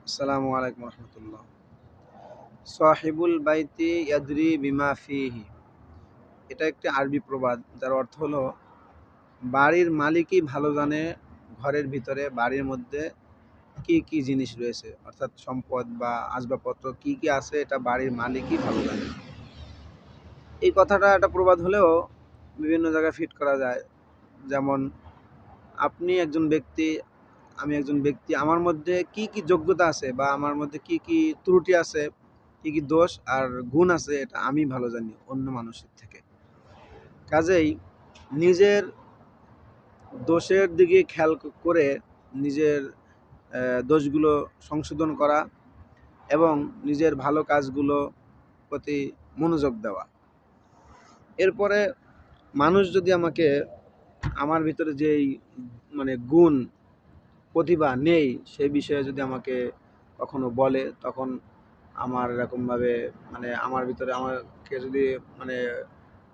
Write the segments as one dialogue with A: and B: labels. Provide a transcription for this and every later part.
A: আসসালামু আলাইকুম রহমতুল্লাহ। সাহিবুল বাইতি ইয়াদরি বিমা ফিহি, এটা একটি আরবি প্রবাদ যার অর্থ হলো বাড়ির মালিকই ভালো জানে ঘরের ভিতরে বাড়ির মধ্যে কি কি জিনিস রয়েছে, অর্থাৎ সম্পদ বা আসবাবপত্র কি কি আছে এটা বাড়ির মালিকই ভালো জানে। এই কথাটা একটা প্রবাদ হলেও বিভিন্ন জায়গায় ফিট করা যায়। যেমন আপনি একজন ব্যক্তি, আমি একজন ব্যক্তি, আমার মধ্যে কি কি যোগ্যতা আছে বা আমার মধ্যে কি কি ত্রুটি আছে, কি কি দোষ আর গুণ আছে, এটা আমি ভালো জানি অন্য মানুষের থেকে। কাজেই নিজের দোষের দিকে খেয়াল করে নিজের দোষগুলো সংশোধন করা এবং নিজের ভালো কাজগুলো প্রতি মনোযোগ দেওয়া। এরপরে মানুষ যদি আমাকে আমার ভিতরে যেই গুণ প্রতিভা নেই সেই বিষয়ে যদি আমাকে কখনো বলে, তখন আমার এরকমভাবে আমার ভিতরে আমাকে যদি মানে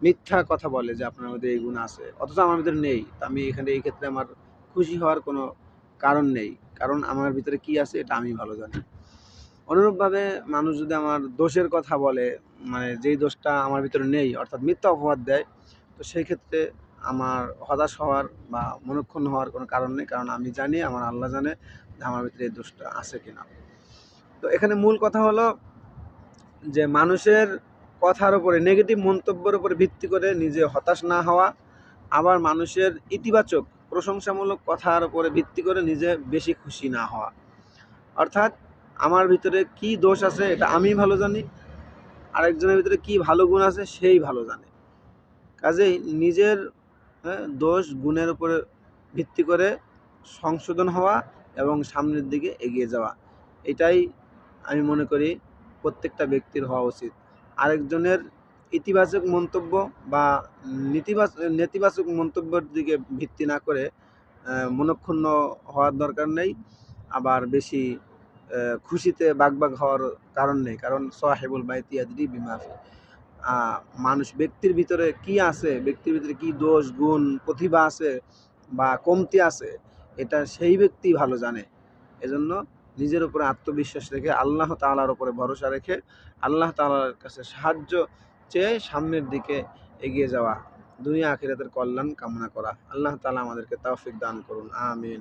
A: মিথ্যা কথা বলে যে আপনার মধ্যে এই গুণ আছে অথচ আমার ভিতরে নেই, তা আমি এখানে এই ক্ষেত্রে আমার খুশি হওয়ার কোনো কারণ নেই, কারণ আমার ভিতরে কি আছে এটা আমি ভালো জানি। অনুরূপভাবে মানুষ যদি আমার দোষের কথা বলে, যেই দোষটা আমার ভিতরে নেই অর্থাৎ মিথ্যা অপবাদ দেয়, তো সেই ক্ষেত্রে আমার হতাশ হওয়ার বা মনক্ষুণ্ণ হওয়ার কোনো কারণ নেই, কারণ আমি জানি, আমার আল্লাহ জানে যে আমার ভিতরে এই দোষটা আছে কিনা। তো এখানে মূল কথা হলো যে মানুষের কথার উপরে, নেগেটিভ মন্তব্যের উপরে ভিত্তি করে নিজে হতাশ না হওয়া, আবার মানুষের ইতিবাচক প্রশংসামূলক কথার উপরে ভিত্তি করে নিজে বেশি খুশি না হওয়া। অর্থাৎ আমার ভিতরে কি দোষ আছে এটা আমি ভালো জানি, আরেকজনের ভিতরে কি ভালো গুণ আছে সেই ভালো জানে। কাজেই নিজের দোষ গুণের উপরে ভিত্তি করে সংশোধন হওয়া এবং সামনের দিকে এগিয়ে যাওয়া, এটাই আমি মনে করি প্রত্যেকটা ব্যক্তির হওয়া উচিত। আরেকজনের ইতিবাচক মন্তব্য বা নেতিবাচক মন্তব্যের দিকে ভিত্তি না করে মনক্ষুণ্ণ হওয়ার দরকার নেই, আবার বেশি খুশিতে বাগবাগ হওয়ার কারণ নেই, কারণ সাহিবুল বাইতি ইয়াদরি বিমা ফি। মানুষ ব্যক্তির ভিতরে কি আছে, ব্যক্তির ভিতরে কি দোষ গুণ প্রতিভা আছে বা কমতি আছে, এটা সেই ব্যক্তি ভালো জানে। এজন্য নিজের উপরে আত্মবিশ্বাস রেখে আল্লাহ তাআলার উপরে ভরসা রেখে আল্লাহ তাআলার কাছে সাহায্য চেয়ে সামনের দিকে এগিয়ে যাওয়া, দুনিয়া আখিরাতের কল্যাণ কামনা করা। আল্লাহ তাআলা আমাদেরকে তৌফিক দান করুন, আমিন।